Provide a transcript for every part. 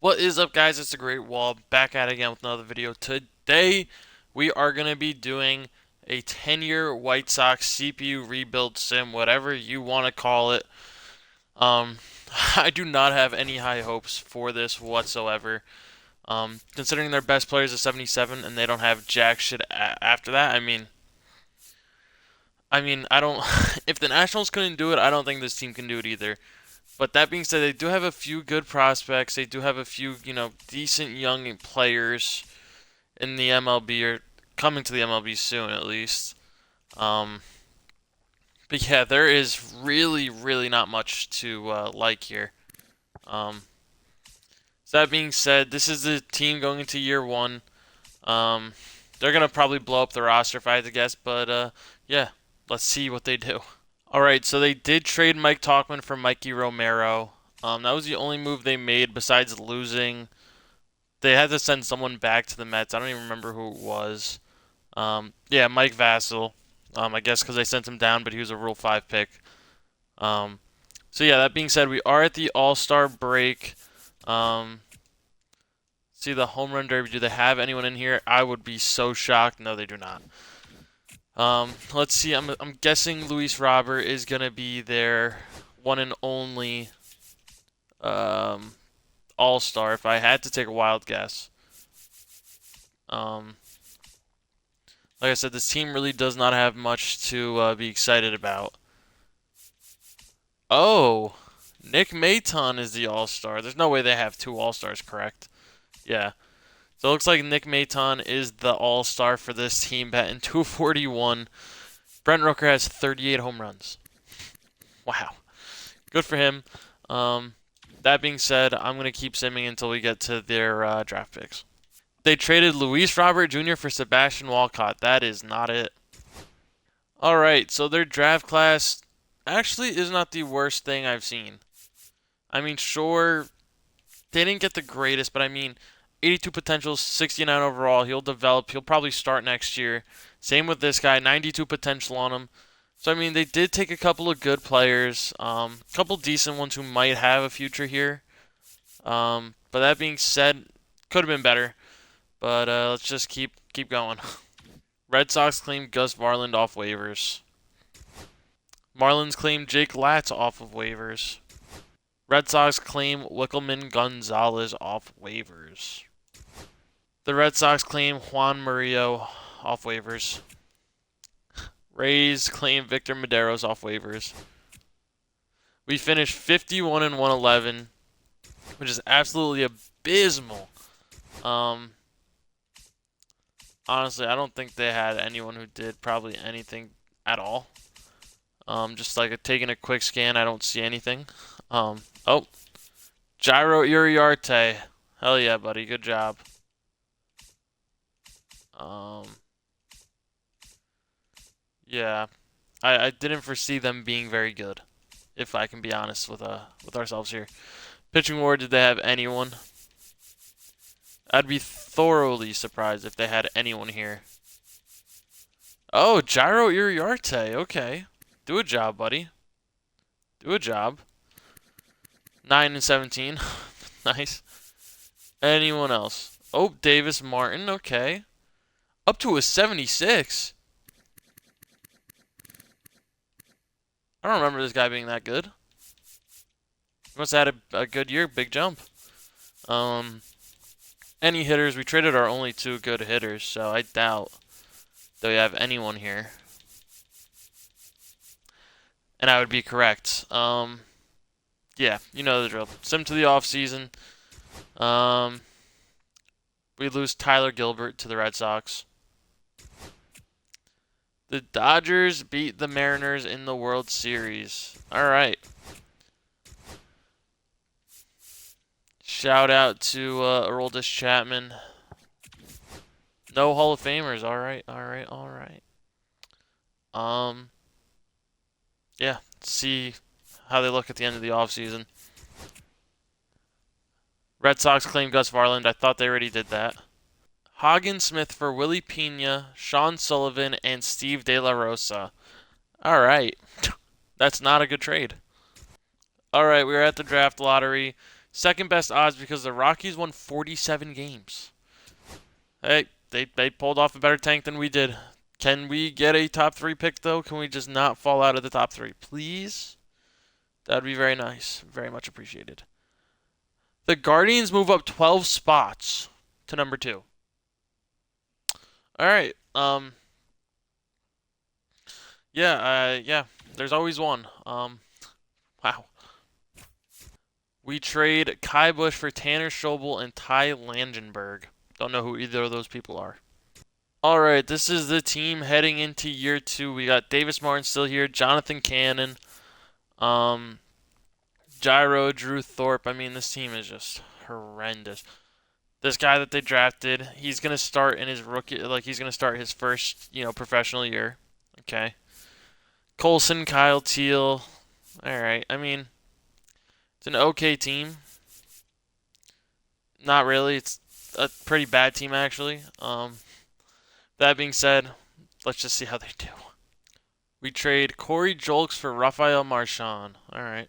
What is up, guys? It's the Great Wall back at it again with another video. Today, we are going to be doing a 10-year White Sox CPU rebuild sim, whatever you want to call it. Um, I do not have any high hopes for this whatsoever. Considering their best player is a 77 and they don't have jack shit after that. I don't. If the Nationals couldn't do it, I don't think this team can do it either. But that being said, they do have a few good prospects. They do have a few, decent young players in the MLB or coming to the MLB soon at least. Um, but yeah, there is really, really not much to like here. Um, so that being said, this is the team going into year one. Um, they're gonna probably blow up the roster if I had to guess, but yeah, let's see what they do. All right, so they did trade Mike Talkman for Mikey Romero. That was the only move they made besides losing. They had to send someone back to the Mets. I don't even remember who it was. Yeah, Mike Vassell. I guess because they sent him down, but he was a Rule 5 pick. Um, so yeah, that being said, we are at the All-Star break. Um, see the home run derby. Do they have anyone in here? I would be so shocked. No, they do not. Let's see. I'm guessing Luis Robert is gonna be their one and only um, All-Star. If I had to take a wild guess. Um, like I said, this team really does not have much to be excited about. Oh, Nick Maton is the All-Star. There's no way they have two All-Stars, correct? Yeah. So it looks like Nick Maton is the All-Star for this team, batting 241. Brent Rooker has 38 home runs. Wow. Good for him. Um, that being said, I'm going to keep simming until we get to their draft picks. They traded Luis Robert Jr. for Sebastian Walcott. That is not it. All right, so their draft class actually is not the worst thing I've seen. Sure, they didn't get the greatest, but 82 potential, 69 overall. He'll develop. He'll probably start next year. Same with this guy, 92 potential on him. So, they did take a couple of good players, a couple decent ones who might have a future here. But that being said, could have been better. But let's just keep going. Red Sox claim Gus Varland off waivers. Marlins claim Jake Latz off of waivers. Red Sox claim Wickelman Gonzalez off waivers. The Red Sox claim Juan Murillo off waivers. Rays claim Victor Mederos off waivers. We finished 51 and 111, which is absolutely abysmal. Honestly, I don't think they had anyone who did probably anything at all. Just like taking a quick scan, I don't see anything. Oh, Gyro Uriarte. Hell yeah, buddy. Good job. Yeah, I didn't foresee them being very good, if I can be honest with ourselves here. Pitching war, did they have anyone? I'd be thoroughly surprised if they had anyone here. Oh, Gyro Uriarte. Okay, do a job, buddy. Do a job. 9 and 17. Nice. Anyone else? Oh, Davis Martin. Okay. Up to a 76. I don't remember this guy being that good. He must have had a good year, big jump. Any hitters? We traded our only two good hitters, so I doubt that we have anyone here. And I would be correct. Yeah, you know the drill. Sim to the offseason. We lose Tyler Gilbert to the Red Sox. The Dodgers beat the Mariners in the World Series. All right. Shout out to Aroldis Chapman. No Hall of Famers. All right, all right, all right. Yeah. See how they look at the end of the offseason. Red Sox claim Gus Varland. I thought they already did that. Hagen Smith for Willie Pena, Sean Sullivan, and Steve De La Rosa. All right. That's not a good trade. All right, we are at the draft lottery. Second best odds because the Rockies won 47 games. Hey, they pulled off a better tank than we did. Can we get a top 3 pick, though? Can we just not fall out of the top 3? Please? That'd be very nice. Very much appreciated. The Guardians move up 12 spots to number 2. All right. Yeah. There's always one. Wow. We trade Kai Bush for Tanner Schobel and Ty Langenberg. Don't know who either of those people are. All right, this is the team heading into year 2. We got Davis Martin still here, Jonathan Cannon, Gyro, Drew Thorpe. I mean, this team is just horrendous. This guy that they drafted, he's gonna start in his rookie, like he's gonna start his first, professional year. Okay. Colson, Kyle Teal. All right. I mean, it's an okay team. Not really. It's a pretty bad team actually. That being said, let's just see how they do. We trade Corey Julks for Rafael Marchand. All right.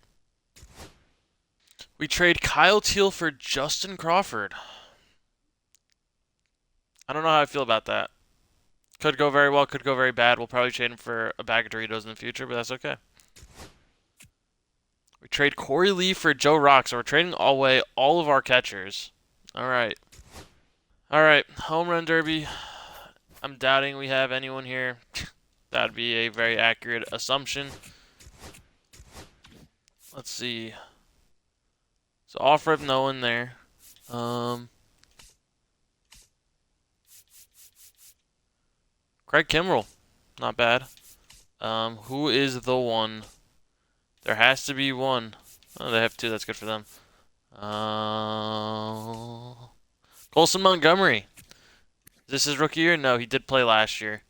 We trade Kyle Teal for Justin Crawford. I don't know how I feel about that. Could go very well, could go very bad. We'll probably trade him for a bag of Doritos in the future, but that's okay. We trade Corey Lee for Joe Rock, so we're trading away all of our catchers. All right. All right, home run derby. I'm doubting we have anyone here. That'd be a very accurate assumption. Let's see. So off-rip, no one there. Craig Kimbrell, not bad. Who is the one? There has to be one. Oh, they have 2. That's good for them. Colson Montgomery. Is this his rookie year? No, he did play last year,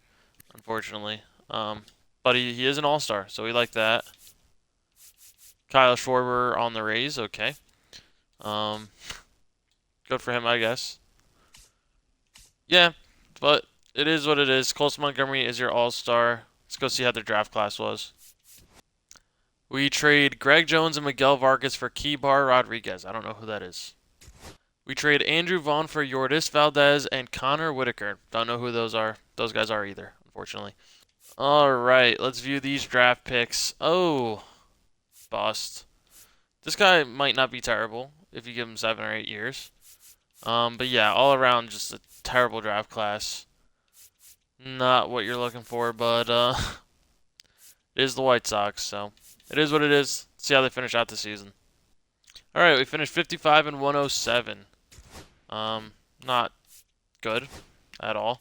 unfortunately. But he is an all-star, so we like that. Kyle Schwarber on the Rays, okay. Good for him, I guess. Yeah, but it is what it is. Colson Montgomery is your all-star. Let's go see how their draft class was. We trade Greg Jones and Miguel Vargas for Keybar Rodriguez. I don't know who that is. We trade Andrew Vaughn for Yordis Valdez and Connor Whitaker. Don't know who those guys are either, unfortunately. All right, let's view these draft picks. Oh, bust. This guy might not be terrible if you give him 7 or 8 years. But yeah, all around just a terrible draft class. Not what you're looking for, but it is the White Sox, so it is what it is. Let's see how they finish out the season. All right, we finished 55 and 107. Not good at all.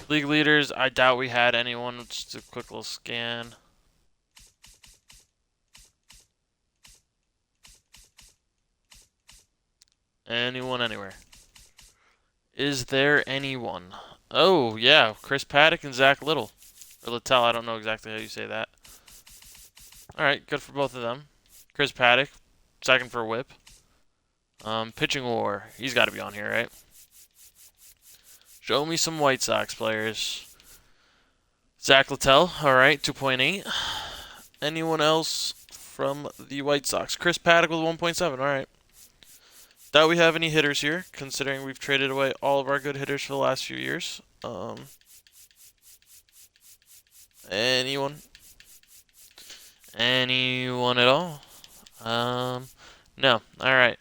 League leaders, I doubt we had anyone. Just a quick little scan. Anyone anywhere? Is there anyone? Oh, yeah, Chris Paddock and Zach Little. Or Littell, I don't know exactly how you say that. Alright, good for both of them. Chris Paddock, second for whip. Pitching war, he's got to be on here, right? Show me some White Sox players. Zach Littell, alright, 2.8. Anyone else from the White Sox? Chris Paddock with 1.7, alright. Doubt we have any hitters here, considering we've traded away all of our good hitters for the last few years. Anyone? Anyone at all? No. Alright.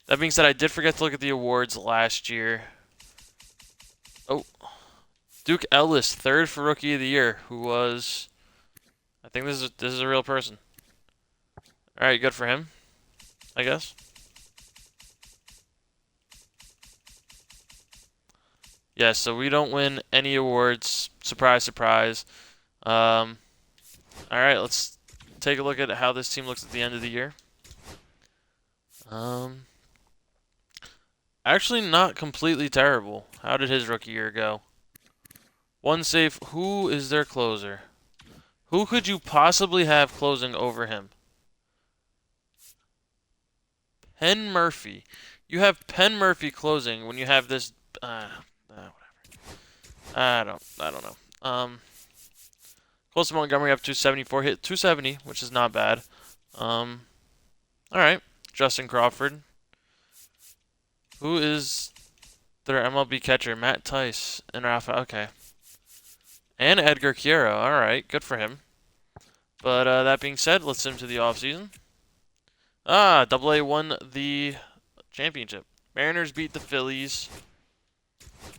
That being said, I did forget to look at the awards last year. Oh. Duke Ellis, 3rd for Rookie of the Year, who was... I think this is a real person. Alright, good for him, I guess. Yeah, so we don't win any awards. Surprise, surprise. Alright, let's take a look at how this team looks at the end of the year. Actually not completely terrible. How did his rookie year go? 1 save. Who is their closer? Who could you possibly have closing over him? Penn Murphy. You have Penn Murphy closing when you have this... whatever. I don't know. Colson Montgomery up 274, hit 270, which is not bad. Alright, Justin Crawford. Who is their MLB catcher? Matt Tice and Rafa. Okay. And Edgar Quiero. All right, good for him. But that being said, let's into the offseason. Double A won the championship. Mariners beat the Phillies.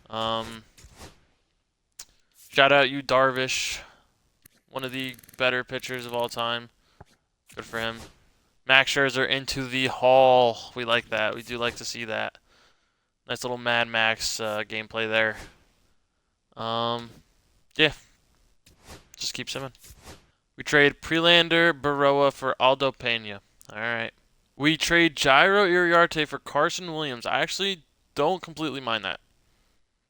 Um, Shout out you, Darvish, one of the better pitchers of all time. Good for him. Max Scherzer into the Hall. We like that. We do like to see that. Nice little Mad Max gameplay there. Yeah, just keep simming. We trade Prelander Baroa for Aldo Pena. All right. We trade Jairo Iriarte for Carson Williams. I actually don't completely mind that.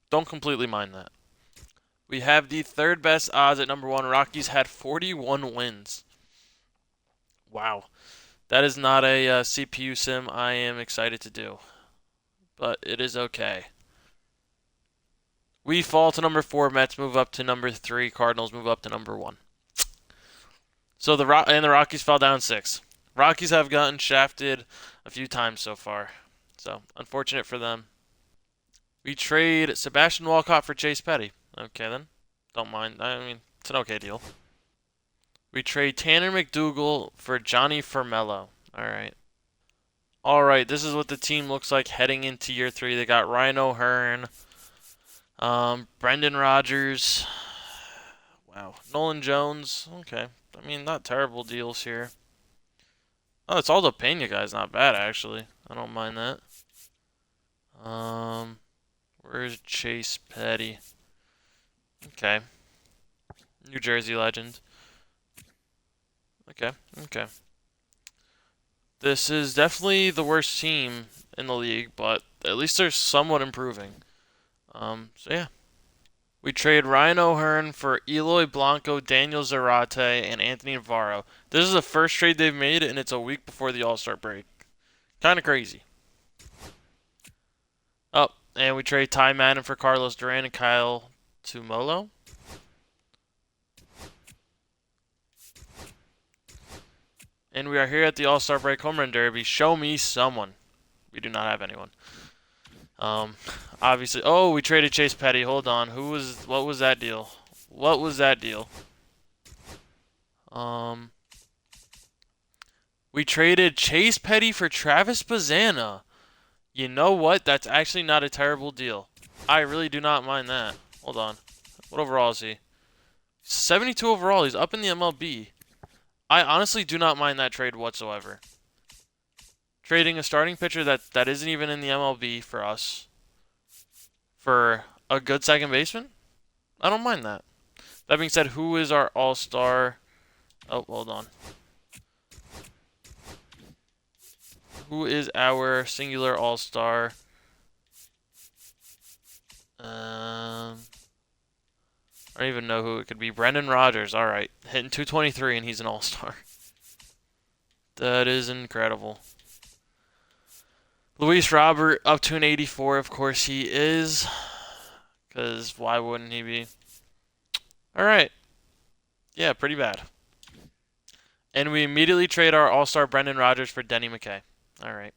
Don't completely mind that. We have the third best odds at number 1. Rockies had 41 wins. Wow. That is not a CPU sim I am excited to do. But it is okay. We fall to number 4. Mets move up to number 3. Cardinals move up to number 1. So the Rockies fell down 6. Rockies have gotten shafted a few times so far. So, unfortunate for them. We trade Sebastian Walcott for Chase Petty. Okay, then. Don't mind. I mean, it's an okay deal. We trade Tanner McDougal for Johnny Formello. Alright. Alright, this is what the team looks like heading into year 3. They got Ryan O'Hearn, Brendan Rodgers. Wow. Nolan Jones. Okay. I mean, not terrible deals here. Oh, it's Aldo Pena, guys. Not bad, actually. I don't mind that. Where's Chase Petty? Okay. New Jersey legend. Okay. This is definitely the worst team in the league, but at least they're somewhat improving. So yeah. We trade Ryan O'Hearn for Eloy Blanco, Daniel Zarate, and Anthony Navarro. This is the first trade they've made, and it's a week before the All-Star break. Kind of crazy. Oh, and we trade Ty Madden for Carlos Duran and Kyle Tumolo. And we are here at the All-Star break home run derby. Show me someone. We do not have anyone. Obviously. Oh, we traded Chase Petty. Hold on. What was that deal? What was that deal? We traded Chase Petty for Travis Bazzana. You know what? That's actually not a terrible deal. I really do not mind that. Hold on. What overall is he? 72 overall. He's up in the MLB. I honestly do not mind that trade whatsoever. Trading a starting pitcher that isn't even in the MLB for us for a good second baseman? I don't mind that. That being said, who is our all-star? Oh, hold on. Who is our singular all-star? I don't even know who it could be. Brendan Rodgers. All right. Hitting 223 and he's an all-star. That is incredible. Luis Robert up to an 84. Of course he is. Because why wouldn't he be? All right. Yeah, pretty bad. And we immediately trade our all-star Brendan Rodgers for Denny McKay. All right.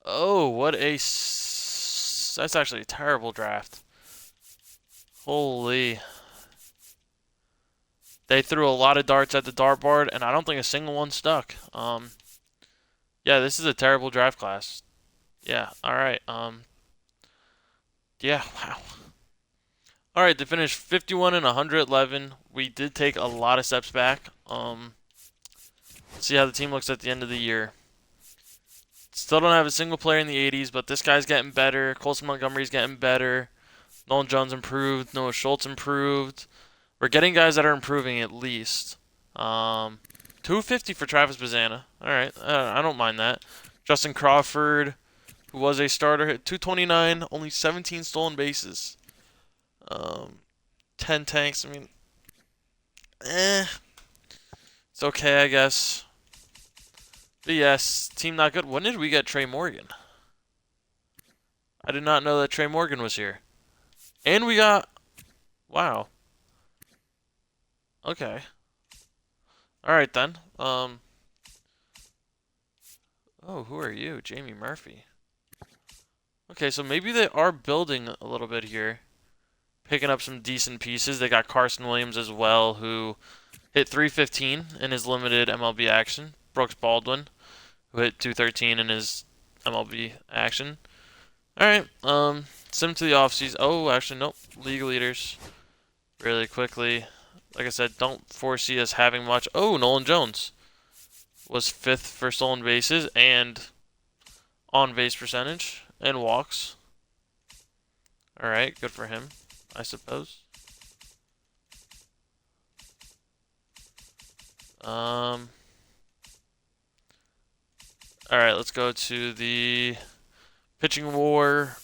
Oh, what a... That's actually a terrible draft. Holy. They threw a lot of darts at the dartboard, and I don't think a single one stuck. Yeah, this is a terrible draft class. Yeah, alright. Yeah, wow. Alright, to finish 51 and 111, we did take a lot of steps back. See how the team looks at the end of the year. Still don't have a single player in the 80s, but this guy's getting better. Colson Montgomery's getting better. Nolan Jones improved. Noah Schultz improved. We're getting guys that are improving at least. 250 for Travis Bazzana. All right, I don't mind that. Justin Crawford, who was a starter, hit 229, only 17 stolen bases. 10 tanks. I mean, it's okay, I guess. But yes, team not good. When did we get Trey Morgan? I did not know that Trey Morgan was here. And we got... Wow. Okay. Alright then. Oh, who are you? Jamie Murphy. Okay, so maybe they are building a little bit here. Picking up some decent pieces. They got Carson Williams as well, who hit 315 in his limited MLB action. Brooks Baldwin, who hit 213 in his MLB action. Alright, sim to the offseason. Oh, actually, nope. League leaders. Really quickly. Like I said, don't foresee us having much. Oh, Nolan Jones was 5th for stolen bases and on base percentage and walks. Alright, good for him, I suppose. Alright, let's go to the pitching war.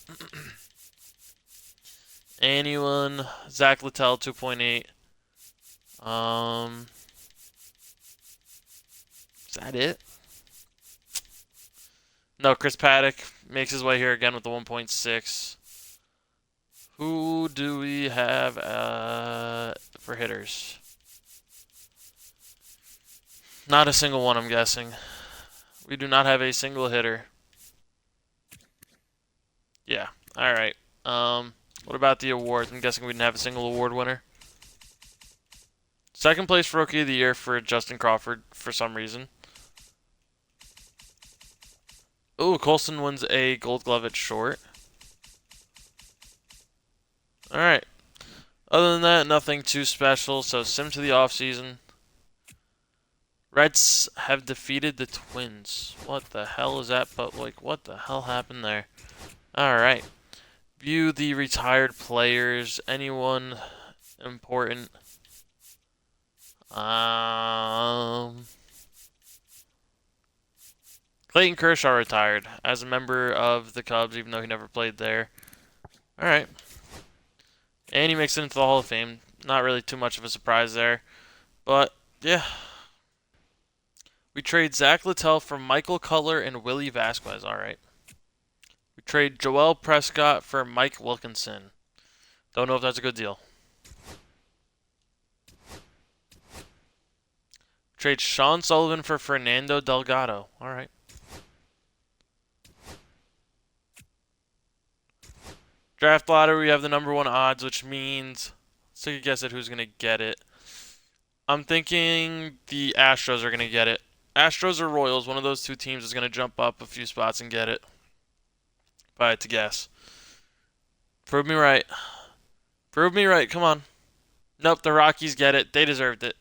Anyone? Zach Littell, 2.8. Is that it? No, Chris Paddock makes his way here again with the 1.6. Who do we have for hitters? Not a single one, I'm guessing. We do not have a single hitter. Yeah. All right. What about the awards? I'm guessing we didn't have a single award winner. Second place for Rookie of the Year for Justin Crawford for some reason. Ooh, Colson wins a Gold Glove at short. All right. Other than that, nothing too special. So sim to the offseason. Reds have defeated the Twins. What the hell is that? But like, what the hell happened there? All right. View the retired players. Anyone important? Clayton Kershaw retired as a member of the Cubs, even though he never played there. All right. And he makes it into the Hall of Fame. Not really too much of a surprise there. But, yeah. We trade Zach Littell for Michael Cutler and Willie Vasquez. All right. We trade Joel Prescott for Mike Wilkinson. Don't know if that's a good deal. Trade Sean Sullivan for Fernando Delgado. All right. Draft lottery, we have the number 1 odds, which means let's take a guess at who's going to get it. I'm thinking the Astros are going to get it. Astros or Royals, one of those two teams is going to jump up a few spots and get it. If I had to guess. Prove me right. Prove me right. Come on. Nope, the Rockies get it. They deserved it.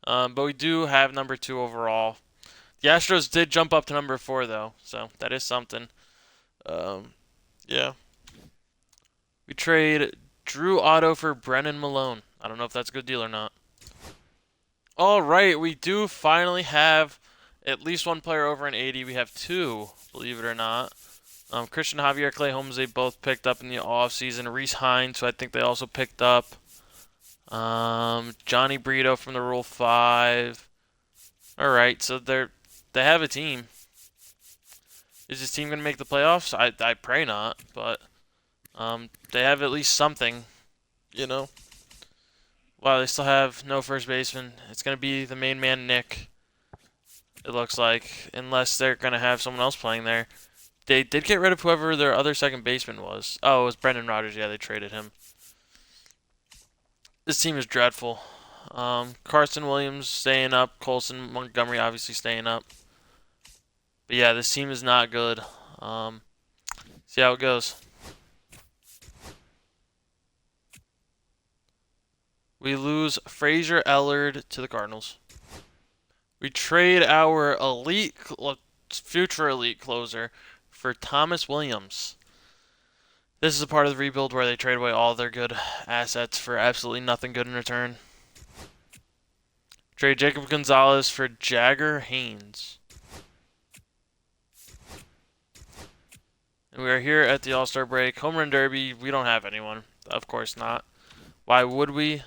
But we do have number 2 overall. The Astros did jump up to number 4, though. So that is something. Yeah. We trade Drew Otto for Brennan Malone. I don't know if that's a good deal or not. All right, we do finally have at least one player over an 80. We have 2, believe it or not. Christian Javier, Clay Holmes, they both picked up in the offseason. Reese Hines, who I think they also picked up. Johnny Brito from the Rule 5. All right, so they have a team. Is this team going to make the playoffs? I pray not, but they have at least something, you know. Wow, they still have no first baseman. It's going to be the main man, Nick, it looks like, unless they're going to have someone else playing there. They did get rid of whoever their other second baseman was. Oh, it was Brendan Rodgers. Yeah, they traded him. This team is dreadful. Carson Williams staying up. Colson Montgomery obviously staying up. But yeah, this team is not good. See how it goes. We lose Frazier Ellard to the Cardinals. We trade our future elite closer for Thomas Williams. This is a part of the rebuild where they trade away all their good assets for absolutely nothing good in return. Trade Jacob Gonzalez for Jagger Haynes. And we are here at the All-Star break. Home Run Derby, we don't have anyone. Of course not. Why would we?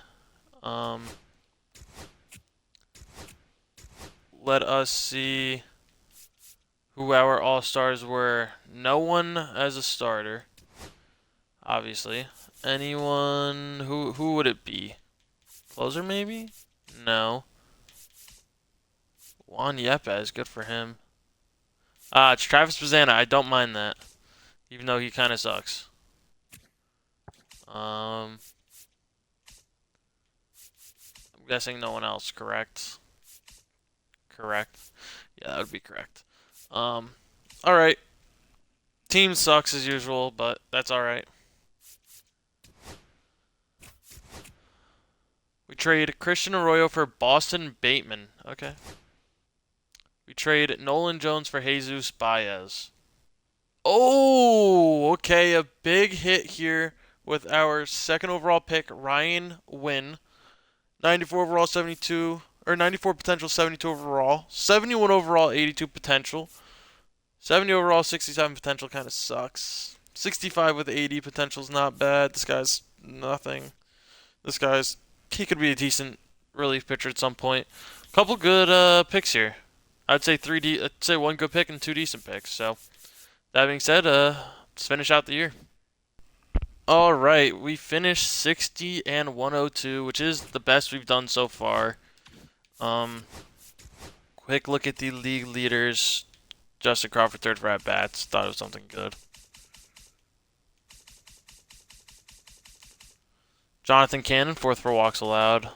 Let us see who our All-Stars were. No one as a starter, obviously. Anyone, who would it be? Closer maybe? No. Juan Yepes, good for him. It's Travis Bazana. I don't mind that, even though he kind of sucks. I'm guessing no one else. Correct. Correct. Yeah, that would be correct. Um, all right. Team sucks as usual, but that's all right. We trade Christian Arroyo for Boston Bateman. Okay. We trade Nolan Jones for Jesus Baez. Oh, okay. A big hit here with our second overall pick, Ryan Wynn. 94 overall, 72, or 94 potential, 72 overall. 71 overall, 82 potential. 70 overall, 67 potential kind of sucks. 65 with 80 potential is not bad. This guy's nothing. He could be a decent relief pitcher at some point. Couple good picks here. I'd say I'd say one good pick and two decent picks. So that being said, let's finish out the year. All right, we finished 60 and 102, which is the best we've done so far. Um, quick look at the league leaders. Justin Crawford third for at bats. Thought it was something good. Jonathan Cannon fourth for walks allowed.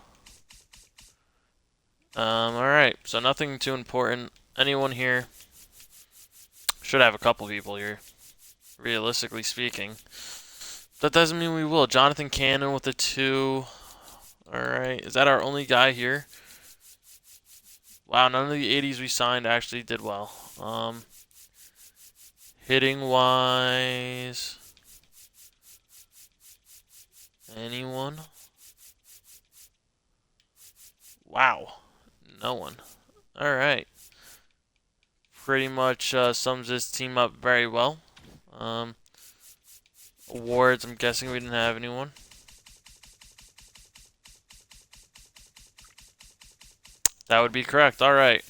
All right, so nothing too important. Anyone here? Should have a couple people here, realistically speaking. That doesn't mean we will. Jonathan Cannon with a 2. All right, is that our only guy here? Wow, none of the 80s we signed actually did well. Hitting wise, anyone? Wow, no one. All right, pretty much sums this team up very well. Awards, I'm guessing we didn't have anyone. That would be correct. All right.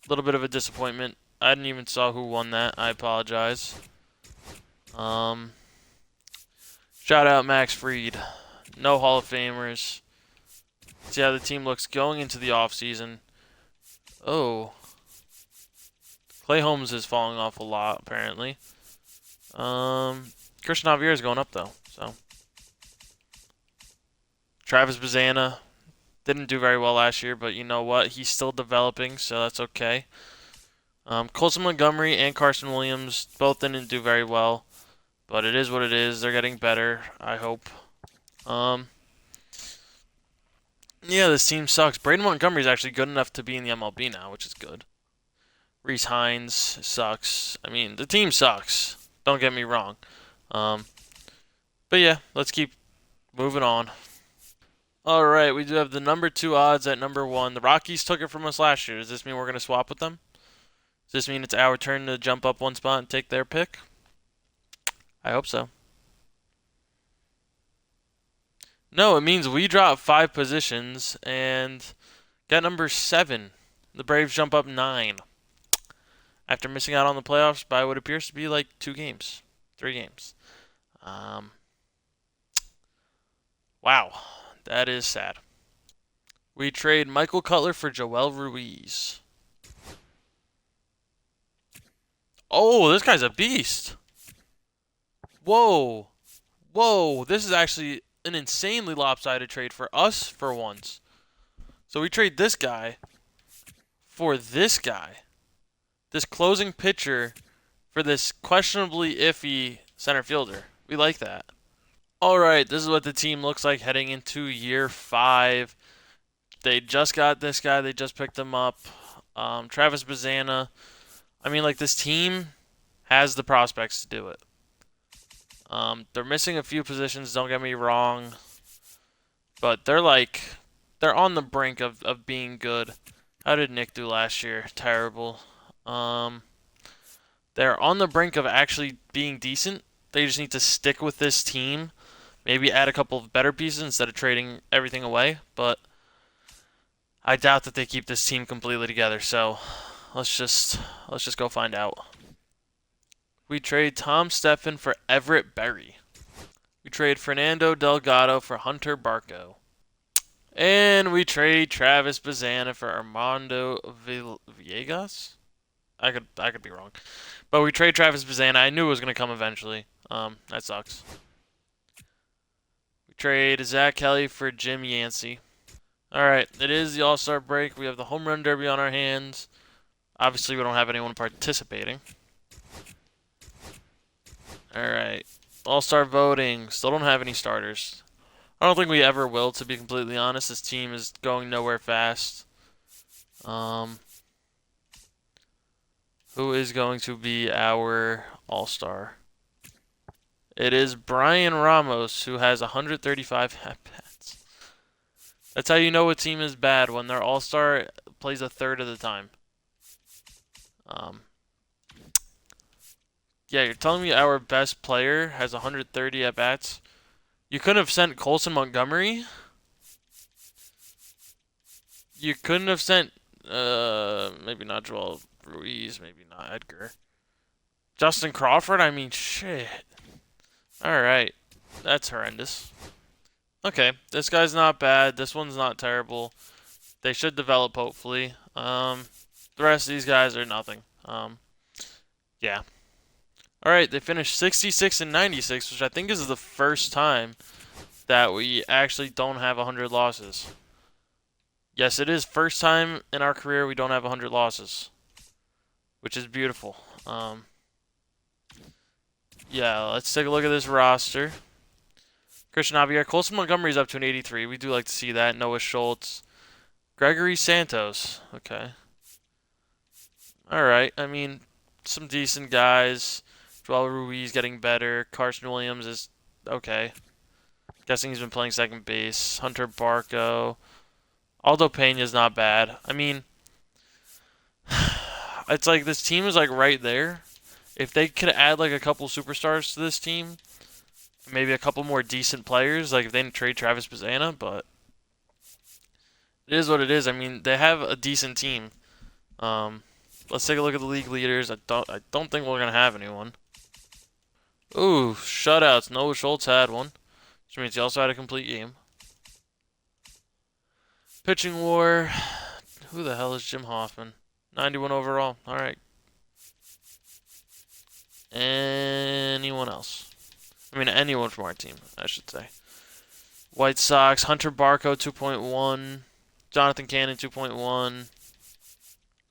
A little bit of a disappointment. I didn't even saw who won that. I apologize. Shout out Max Fried. No Hall of Famers. See how the team looks going into the offseason. Oh. Clay Holmes is falling off a lot, apparently. Christian Javier is going up, though. So Travis Bazana didn't do very well last year, but you know what? He's still developing, so that's okay. Colson Montgomery and Carson Williams both didn't do very well, but it is what it is. They're getting better, I hope. Yeah, this team sucks. Braden Montgomery is actually good enough to be in the MLB now, which is good. Reese Hines sucks. I mean, the team sucks. Don't get me wrong. But yeah, let's keep moving on. All right, we do have the number 2 odds at number 1. The Rockies took it from us last year. Does this mean we're going to swap with them? Does this mean it's our turn to jump up one spot and take their pick? I hope so. No, it means we drop 5 positions and got number 7. The Braves jump up 9. After missing out on the playoffs by what appears to be like 2 games. 3 games. Wow. That is sad. We trade Michael Cutler for Joel Ruiz. Oh, this guy's a beast. Whoa. Whoa. This is actually an insanely lopsided trade for us for once. So we trade this guy for this guy. This closing pitcher for this questionably iffy center fielder. We like that. All right, this is what the team looks like heading into year 5. They just got this guy. They just picked him up. Travis Bazana. I mean, like, this team has the prospects to do it. They're missing a few positions, don't get me wrong. But they're on the brink of being good. How did Nick do last year? Terrible. They're on the brink of actually being decent. They just need to stick with this team. Maybe add a couple of better pieces instead of trading everything away. But I doubt that they keep this team completely together. So let's just go find out. We trade Tom Steffen for Everett Berry. We trade Fernando Delgado for Hunter Barco. And we trade Travis Bazana for Armando Villegas. I could be wrong. But we trade Travis Bazana. I knew it was gonna come eventually. That sucks. We trade Zach Kelly for Jim Yancey. Alright, it is the All-Star break. We have the Home Run Derby on our hands. Obviously, we don't have anyone participating. Alright. All-Star voting. Still don't have any starters. I don't think we ever will, to be completely honest. This team is going nowhere fast. Who is going to be our All-Star? It is Brian Ramos, who has 135 at-bats. That's how you know a team is bad, when their All-Star plays a third of the time. Yeah, you're telling me our best player has 130 at-bats? You couldn't have sent Colson Montgomery? You couldn't have sent, maybe not Joel Ruiz, maybe not Edgar. Justin Crawford? I mean, shit. Alright. That's horrendous. Okay, this guy's not bad. This one's not terrible. They should develop, hopefully. The rest of these guys are nothing. Yeah. Alright, they finished 66 and 96, which I think is the first time that we actually don't have 100 losses. Yes, it is first time in our career we don't have 100 losses, which is beautiful. Yeah, let's take a look at this roster. Christian Javier, Colson Montgomery's up to an 83. We do like to see that. Noah Schultz, Gregory Santos. Okay. All right. I mean, some decent guys. Joel Ruiz getting better. Carson Williams is okay. Guessing he's been playing second base. Hunter Barco. Aldo Pena's not bad. I mean, it's like this team is like right there. If they could add like a couple superstars to this team, maybe a couple more decent players, like if they didn't trade Travis Bazana, but it is what it is. I mean, they have a decent team. Let's take a look at the league leaders. I don't think we're gonna have anyone. Ooh, shutouts. Noah Schultz had one, which means he also had a complete game. Pitching war. Who the hell is Jim Hoffman? 91 overall. All right. Anyone else? I mean, anyone from our team, I should say. White Sox, Hunter Barco, 2.1. Jonathan Cannon, 2.1.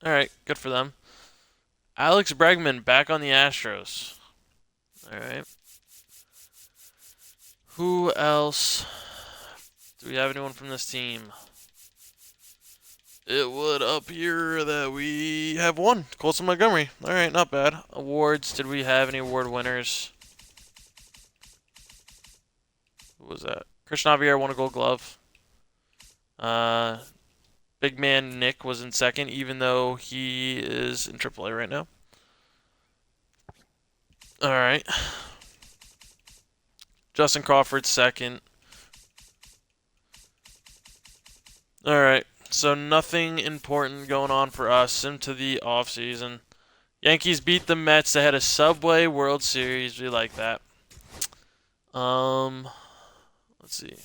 All right, good for them. Alex Bregman back on the Astros. All right. Who else? Do we have anyone from this team? It would appear that we have one. Colson Montgomery. All right, not bad. Awards. Did we have any award winners? Who was that? Christian Javier won a Gold Glove. Big man Nick was in second, even though he is in AAA right now. All right. Justin Crawford second. All right. So nothing important going on for us into the offseason. Yankees beat the Mets. They had a Subway World Series. We like that. Let's see.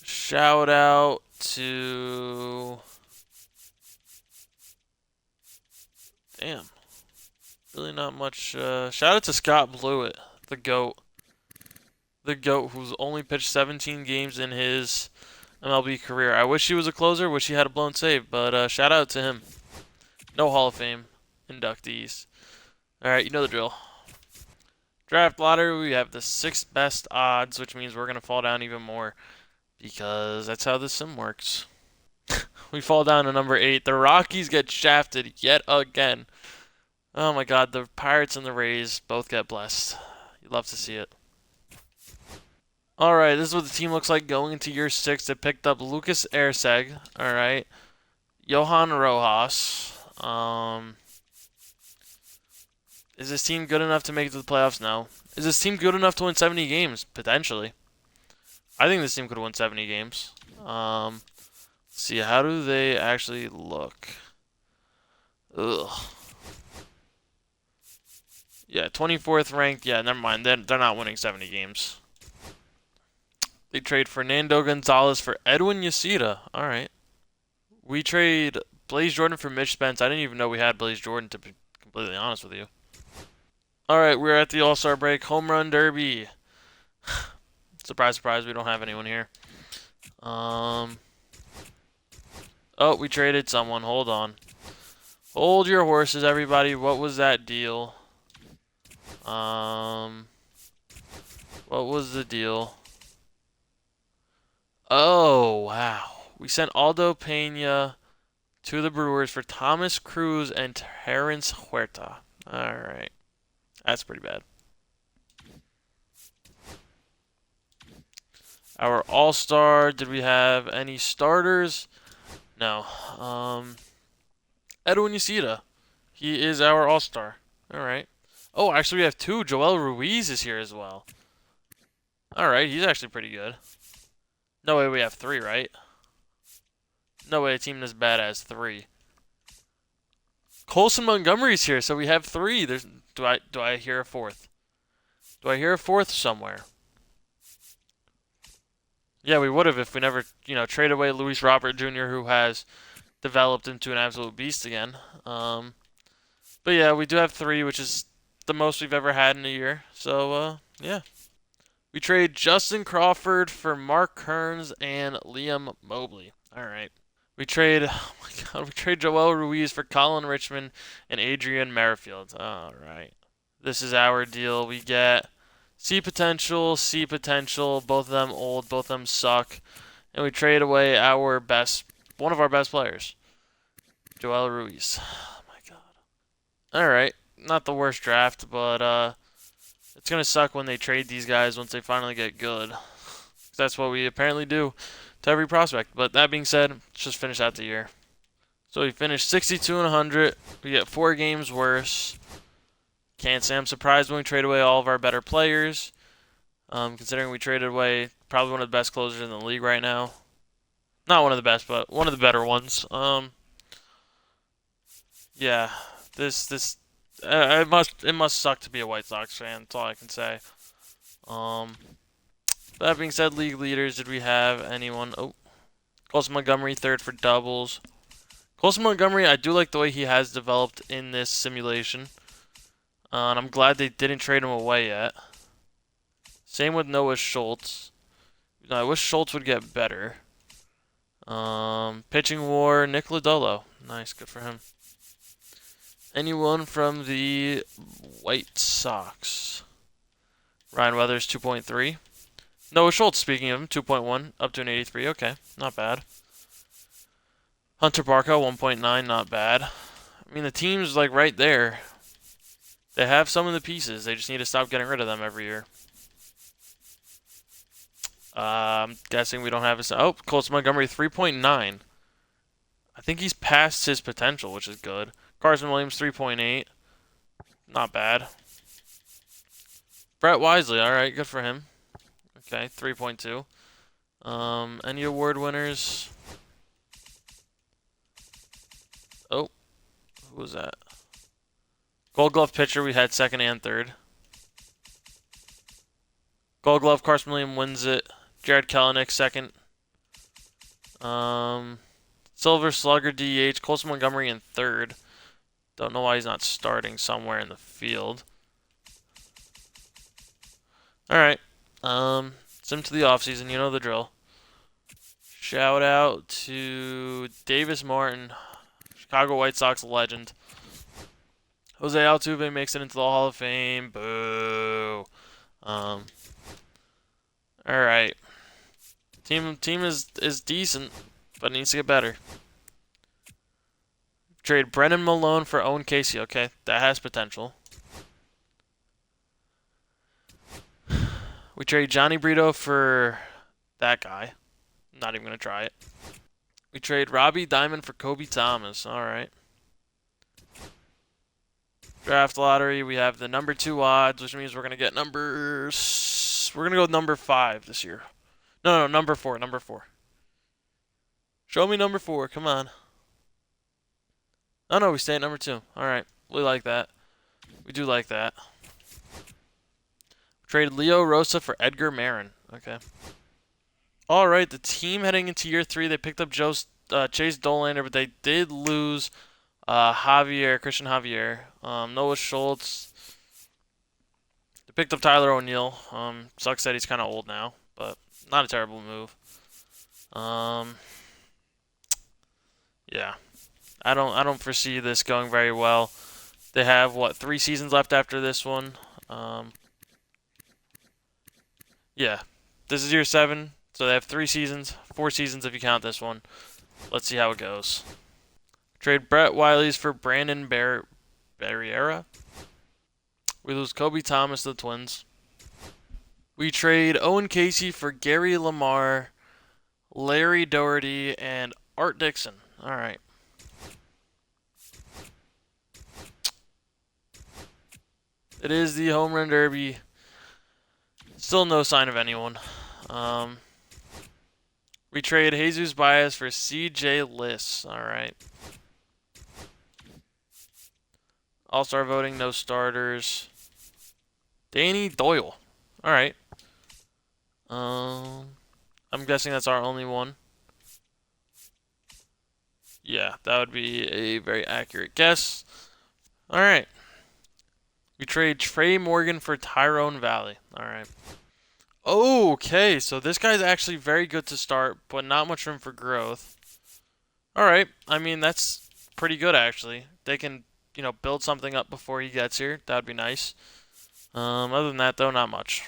Shout out to... Damn. Really not much. Shout out to Scott Blewett, the GOAT. The GOAT, who's only pitched 17 games in his MLB career. I wish he was a closer. Wish he had a blown save. But shout out to him. No Hall of Fame inductees. All right, you know the drill. Draft lottery, we have the 6th best odds, which means we're going to fall down even more. Because that's how this sim works. We fall down to number 8. The Rockies get shafted yet again. Oh my god, the Pirates and the Rays both get blessed. You love to see it. Alright, this is what the team looks like going into year 6. They picked up Lucas Erceg. Alright. Johan Rojas. Is this team good enough to make it to the playoffs? No. Is this team good enough to win 70 games? Potentially. I think this team could win 70 games. Let's see, how do they actually look? Ugh. Yeah, 24th ranked. Yeah, never mind. They're not winning 70 games. They trade Fernando Gonzalez for Edwin Yasita. All right. We trade Blaze Jordan for Mitch Spence. I didn't even know we had Blaze Jordan, to be completely honest with you. All right, we're at the All-Star break. Home Run Derby. Surprise, surprise, we don't have anyone here. Oh, we traded someone. Hold on. Hold your horses, everybody. What was that deal? What was the deal? Oh, wow. We sent Aldo Pena to the Brewers for Thomas Cruz and Terrence Huerta. All right. That's pretty bad. Our All-Star, did we have any starters? No. Edwin Yacida. He is our All-Star. All right. Oh, actually we have two. Joel Ruiz is here as well. All right, he's actually pretty good. No way we have three, right? No way a team this bad has three. Colson Montgomery's here, so we have three. Do I hear a fourth? Do I hear a fourth somewhere? Yeah, we would have if we never, trade away Luis Robert Jr., who has developed into an absolute beast again. But yeah, we do have three, which is the most we've ever had in a year. So, yeah. We trade Justin Crawford for Mark Kearns and Liam Mobley. All right. We trade, oh my God, we trade Joel Ruiz for Colin Richmond and Adrian Merrifield. All right. This is our deal. We get C potential, both of them old, both of them suck. And we trade away one of our best players, Joel Ruiz. Oh my God. All right. Not the worst draft, but it's going to suck when they trade these guys once they finally get good. That's what we apparently do to every prospect. But that being said, let's just finish out the year. So we finished 62 and 100. We get 4 games worse. Can't say I'm surprised when we trade away all of our better players. Considering we traded away probably one of the best closers in the league right now. Not one of the best, but one of the better ones. Yeah, it must suck to be a White Sox fan. That's all I can say. That being said, league leaders, did we have anyone? Oh, Colson Montgomery third for doubles. Colson Montgomery, I do like the way he has developed in this simulation. And I'm glad they didn't trade him away yet. Same with Noah Schultz. I wish Schultz would get better. Pitching war, Nick Lodolo. Nice, good for him. Anyone from the White Sox? Ryan Weathers, 2.3. Noah Schultz, speaking of him, 2.1, up to an 83. Okay, not bad. Hunter Barco, 1.9, not bad. I mean, the team's like right there. They have some of the pieces. They just need to stop getting rid of them every year. I'm guessing we don't have a... Oh, Colson Montgomery, 3.9. I think he's past his potential, which is good. Carson Williams, 3.8. Not bad. Brett Wisely, alright, good for him. Okay, 3.2. Any award winners? Oh, who was that? Gold Glove pitcher, we had second and third. Gold Glove, Carson Williams wins it. Jared Kelenic, second. Silver Slugger, DH. Colson Montgomery in third. Don't know why he's not starting somewhere in the field. Alright. Sim to the offseason, you know the drill. Shout out to Davis Martin, Chicago White Sox legend. Jose Altuve makes it into the Hall of Fame. Boo. Alright. Team is decent, but needs to get better. Trade Brennan Malone for Owen Casey. Okay, that has potential. We trade Johnny Brito for that guy. Not even going to try it. We trade Robbie Diamond for Kobe Thomas. Alright. Draft lottery, we have the number 2 odds, which means we're going to get numbers... We're going to go with number 5 this year. No, number 4, number 4. Show me number 4, come on. Oh no, we stay at number 2. Alright, we like that. We do like that. Traded Leo Rosa for Edgar Marin. Okay. Alright, the team heading into year 3, they picked up Chase Dolander, but they did lose Christian Javier, Noah Schultz. They picked up Tyler O'Neill. Sucks that he's kind of old now, but not a terrible move. Um, yeah, I don't foresee this going very well. They have what 3 seasons left after this one. Um, yeah, this is year 7, so they have 3 seasons, 4 seasons if you count this one. Let's see how it goes. Trade Brett Wiley's for Brandon Barriera. We lose Kobe Thomas to the Twins. We trade Owen Casey for Gary Lamar, Larry Doherty, and Art Dixon. All right. It is the home run derby. Still no sign of anyone. We trade Jesus Baez for CJ Liss. All right. All-star voting, no starters. Danny Doyle. All right. I'm guessing that's our only one. Yeah, that would be a very accurate guess. All right. We trade Trey Morgan for Tyrone Valley. All right. Okay, so this guy's actually very good to start, but not much room for growth. All right. I mean, that's pretty good actually. They can, build something up before he gets here. That'd be nice. Other than that, though, not much.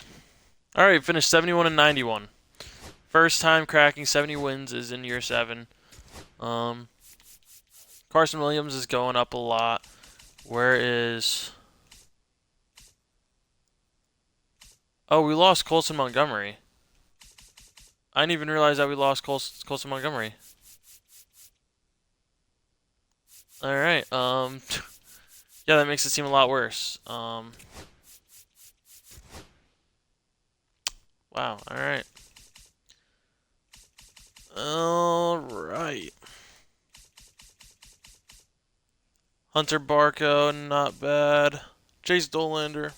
All right, finished 71 and 91. First time cracking 70 wins is in year 7. Carson Williams is going up a lot. Where is... Oh, we lost Colson Montgomery. I didn't even realize that we lost Colson Montgomery. Alright, yeah, that makes it seem a lot worse. Wow, alright. Alright. Hunter Barco, not bad. Chase Dolander.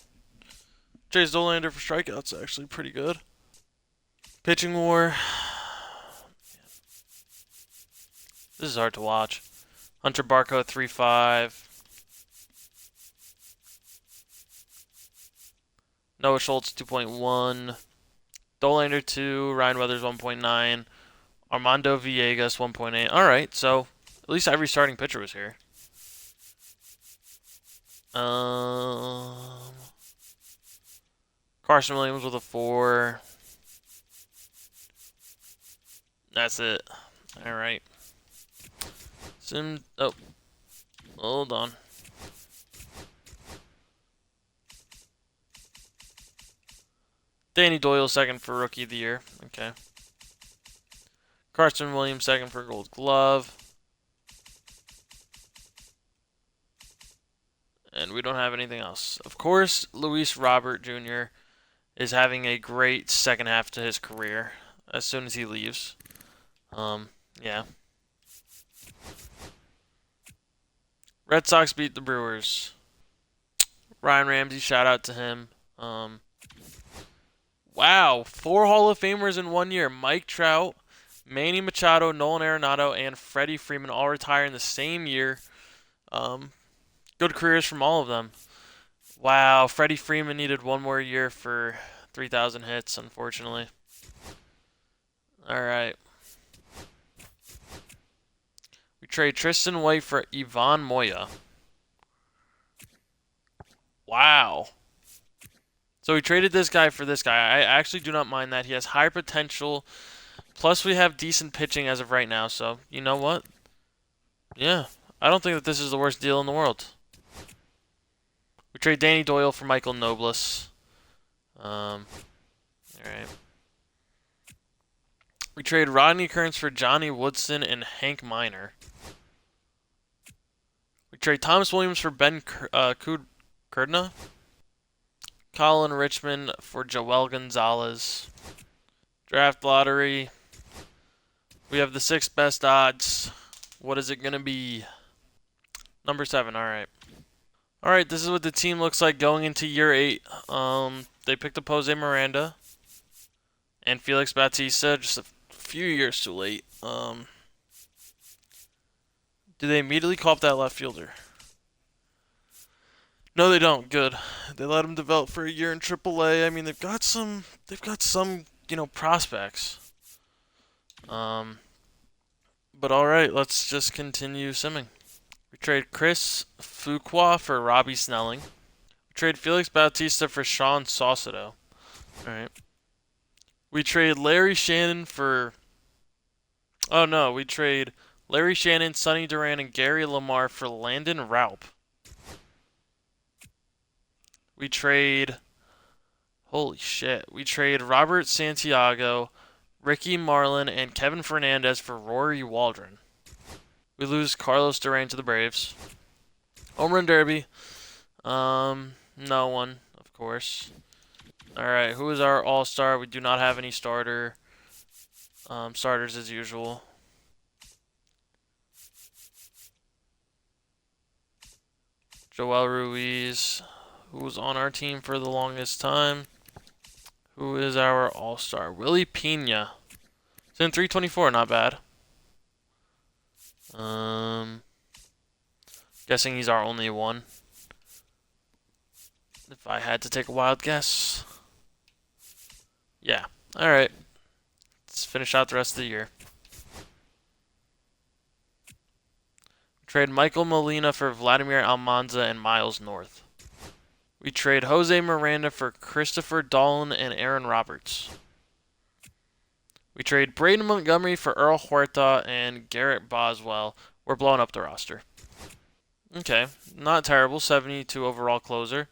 Chase Dolander for strikeouts, actually pretty good. Pitching war. This is hard to watch. Hunter Barco 3.5. Noah Schultz 2.1. Dolander 2. Ryan Weathers 1.9. Armando Villegas 1.8. Alright, so at least every starting pitcher was here. Carson Williams with a 4. That's it. Alright. Oh. Hold on. Danny Doyle second for Rookie of the Year. Okay. Carson Williams second for Gold Glove. And we don't have anything else. Of course, Luis Robert Jr. is having a great second half to his career as soon as he leaves. Yeah. Red Sox beat the Brewers. Ryan Ramsey, shout out to him. Wow, 4 Hall of Famers in 1 year. Mike Trout, Manny Machado, Nolan Arenado, and Freddie Freeman all retire in the same year. Good careers from all of them. Wow, Freddie Freeman needed 1 more year for 3,000 hits, unfortunately. Alright. We trade Tristan White for Ivan Moya. Wow. So we traded this guy for this guy. I actually do not mind that. He has high potential. Plus, we have decent pitching as of right now. So, you know what? Yeah. I don't think that this is the worst deal in the world. We trade Danny Doyle for Michael Nobles. Alright. We trade Rodney Kearns for Johnny Woodson and Hank Miner. We trade Thomas Williams for Ben Kurdna. Colin Richmond for Joel Gonzalez. Draft lottery. We have the 6th best odds. What is it going to be? Number 7, alright. Alright, this is what the team looks like going into year 8. They picked up Jose Miranda. And Felix Bautista, just a few years too late. Do they immediately call up that left fielder? No, they don't. Good. They let him develop for a year in AAA. I mean, they've got some, prospects. But all right, let's just continue simming. We trade Chris Fuqua for Robbie Snelling. We trade Felix Bautista for Sean Saucedo. All right. We trade Larry Shannon for. Oh no, we trade Larry Shannon, Sonny Duran, and Gary Lamar for Landon Raup. We trade. Holy shit. We trade Robert Santiago, Ricky Marlin, and Kevin Fernandez for Rory Waldron. We lose Carlos Duran to the Braves. Home Run Derby. No one, of course. Alright, who is our all-star? We do not have any starters as usual. Joel Ruiz, who was on our team for the longest time. Who is our all-star? Willie Pena. It's in 324, not bad. Guessing he's our only one. If I had to take a wild guess. Yeah. Alright. Let's finish out the rest of the year. Trade Michael Molina for Vladimir Almanza and Miles North. We trade Jose Miranda for Christopher Dolan and Aaron Roberts. We trade Braden Montgomery for Earl Huerta and Garrett Boswell. We're blowing up the roster. Okay, not terrible. 72 overall closer.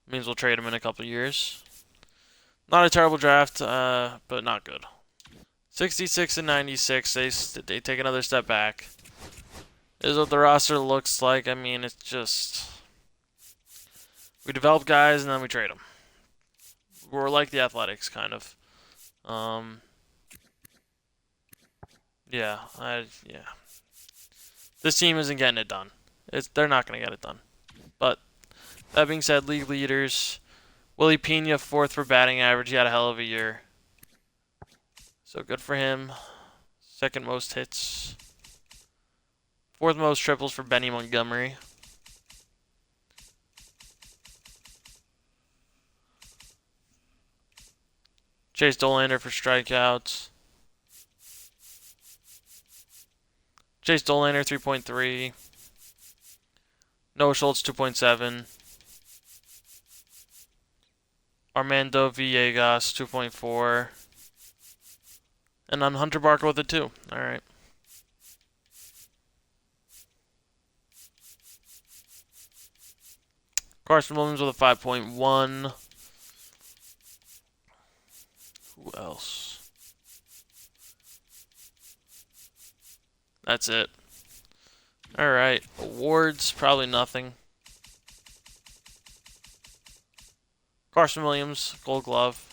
Means we'll trade him in a couple years. Not a terrible draft, but not good. 66 and 96. They take another step back. This is what the roster looks like. I mean, it's just... We develop guys and then we trade them. We're like the Athletics, kind of. Yeah. This team isn't getting it done. They're not going to get it done. But, that being said, league leaders. Willie Pena, 4th for batting average. He had a hell of a year. So, good for him. 2nd most hits. 4th most triples for Benny Montgomery. Chase Dolander for strikeouts. Chase Dolander, 3.3. Noah Schultz, 2.7. Armando Villegas, 2.4. And on Hunter Barker with a 2. Alright. Carson Williams with a 5.1. Who else? That's it. Alright. Awards, probably nothing. Carson Williams, Gold Glove.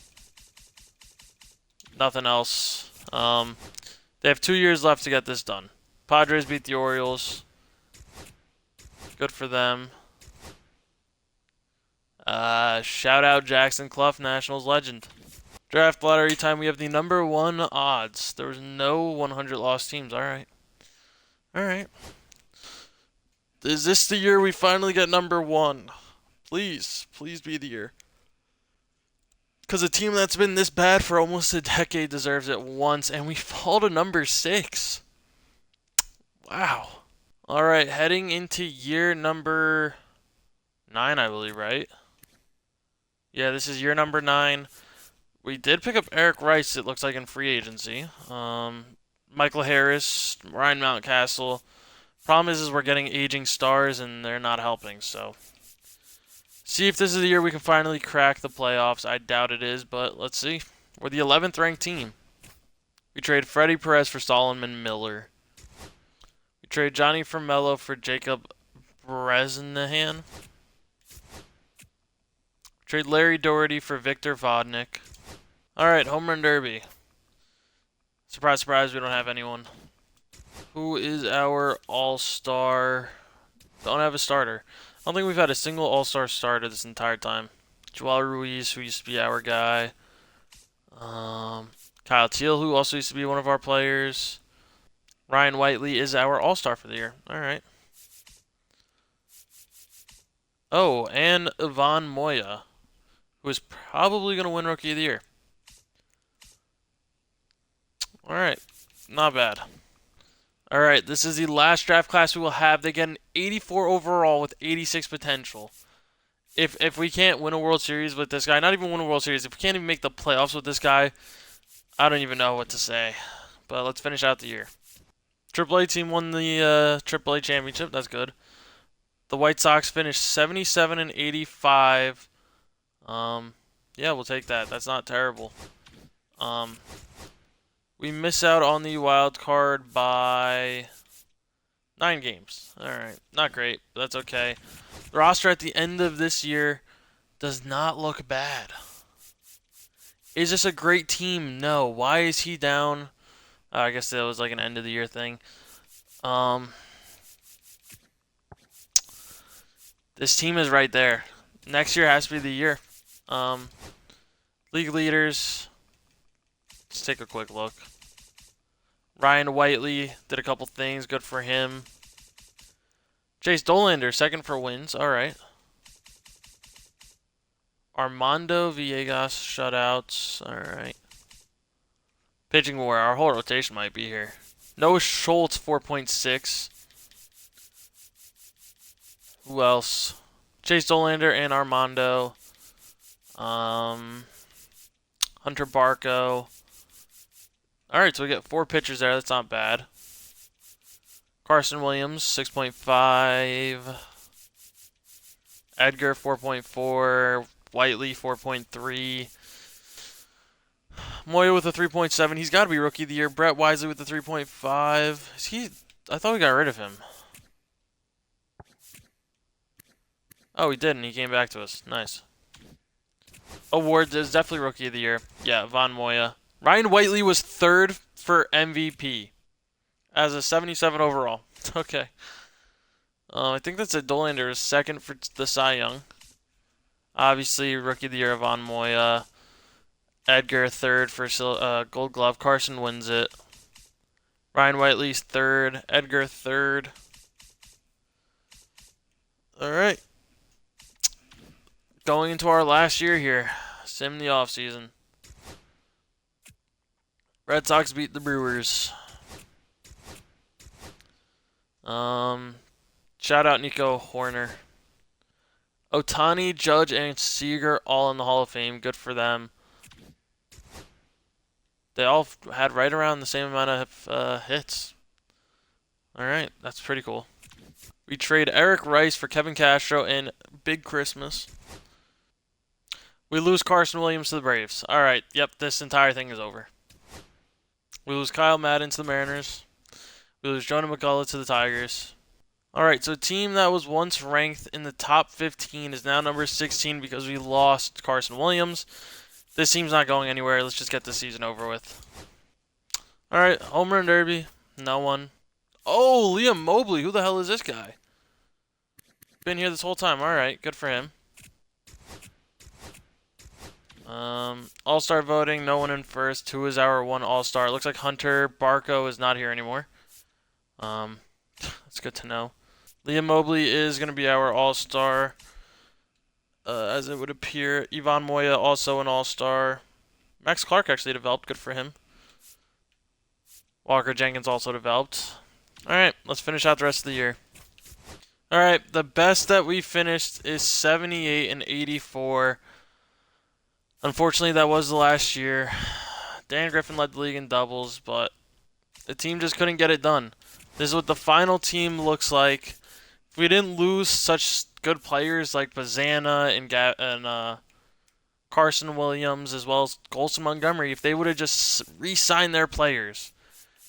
Nothing else. They have 2 years left to get this done. Padres beat the Orioles. Good for them. Shout out Jackson Clough, Nationals legend. Draft lottery time. We have the number 1 odds. There was no 100 lost teams. Alright. Alright. Is this the year we finally get number 1? Please. Please be the year. Because a team that's been this bad for almost a decade deserves it once, and we fall to number 6. Wow. Alright, heading into year number 9, I believe, right? Yeah, this is year number 9. We did pick up Eric Rice, it looks like, in free agency. Michael Harris, Ryan Mountcastle. Problem is we're getting aging stars, and they're not helping, so... See if this is the year we can finally crack the playoffs. I doubt it is, but let's see. We're the 11th ranked team. We trade Freddie Perez for Solomon Miller. We trade Johnny Formello for Jacob Bresnahan. Trade Larry Doherty for Victor Vodnik. Alright, Home Run Derby. Surprise, surprise, we don't have anyone. Who is our all-star? Don't have a starter. I don't think we've had a single all-star starter this entire time. Joel Ruiz, who used to be our guy. Kyle Teal, who also used to be one of our players. Ryan Whiteley is our all-star for the year. All right. Oh, and Ivan Moya, who is probably going to win Rookie of the Year. All right. Not bad. All right, this is the last draft class we will have. They get an 84 overall with 86 potential. If we can't win a World Series with this guy, not even win a World Series, if we can't even make the playoffs with this guy, I don't even know what to say. But let's finish out the year. AAA team won the AAA championship. That's good. The White Sox finished 77 and 85. Yeah, we'll take that. That's not terrible. We miss out on the wild card by 9 games. All right, not great, but that's okay. The roster at the end of this year does not look bad. Is this a great team? No. Why is he down? I guess that was like an end of the year thing. This team is right there. Next year has to be the year. League leaders. Let's take a quick look. Ryan Whiteley did a couple things. Good for him. Chase Dolander, second for wins. All right. Armando Villegas, shutouts. All right. Pitching war. Our whole rotation might be here. Noah Schultz, 4.6. Who else? Chase Dolander and Armando. Hunter Barco. Alright, so we get 4 pitchers there. That's not bad. Carson Williams, 6.5. Edgar, 4.4. Whiteley, 4.3. Moya with a 3.7. He's got to be Rookie of the Year. Brett Wisely with the 3.5. Is he? I thought we got rid of him. Oh, he didn't. He came back to us. Nice. Awards is definitely Rookie of the Year. Yeah, Von Moya. Ryan Whiteley was 3rd for MVP as a 77 overall. Okay. I think that's it. Dolander is 2nd for the Cy Young. Obviously, Rookie of the Year, Von Moya. Edgar, 3rd for Gold Glove. Carson wins it. Ryan Whiteley's 3rd. Edgar, 3rd. All right. Going into our last year here. Sim the offseason. Red Sox beat the Brewers. Shout out Nico Horner. Otani, Judge, and Seager all in the Hall of Fame. Good for them. They all had right around the same amount of hits. Alright, that's pretty cool. We trade Eric Rice for Kevin Castro and Big Christmas. We lose Carson Williams to the Braves. Alright, yep, this entire thing is over. We lose Kyle Madden to the Mariners. We lose Jonah McCullough to the Tigers. Alright, so a team that was once ranked in the top 15 is now number 16 because we lost Carson Williams. This team's not going anywhere. Let's just get this season over with. Alright, Home Run Derby. No one. Oh, Liam Mobley. Who the hell is this guy? Been here this whole time. Alright, good for him. All-Star voting. No one in first. Who is our one All-Star? Looks like Hunter Barco is not here anymore. That's good to know. Liam Mobley is going to be our All-Star. As it would appear. Ivan Moya also an All-Star. Max Clark actually developed. Good for him. Walker Jenkins also developed. Alright, let's finish out the rest of the year. Alright, the best that we finished is 78 and 84. Unfortunately, that was the last year. Dan Griffin led the league in doubles, but the team just couldn't get it done. This is what the final team looks like. If we didn't lose such good players like Bazana and Carson Williams, as well as Colson Montgomery, if they would have just re-signed their players,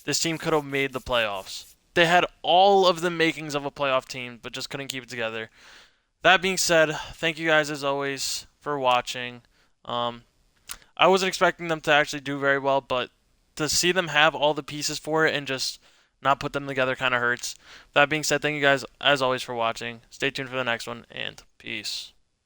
this team could have made the playoffs. They had all of the makings of a playoff team, but just couldn't keep it together. That being said, thank you guys as always for watching. I wasn't expecting them to actually do very well, but to see them have all the pieces for it and just not put them together kind of hurts. That being said, thank you guys as always for watching. Stay tuned for the next one, and peace.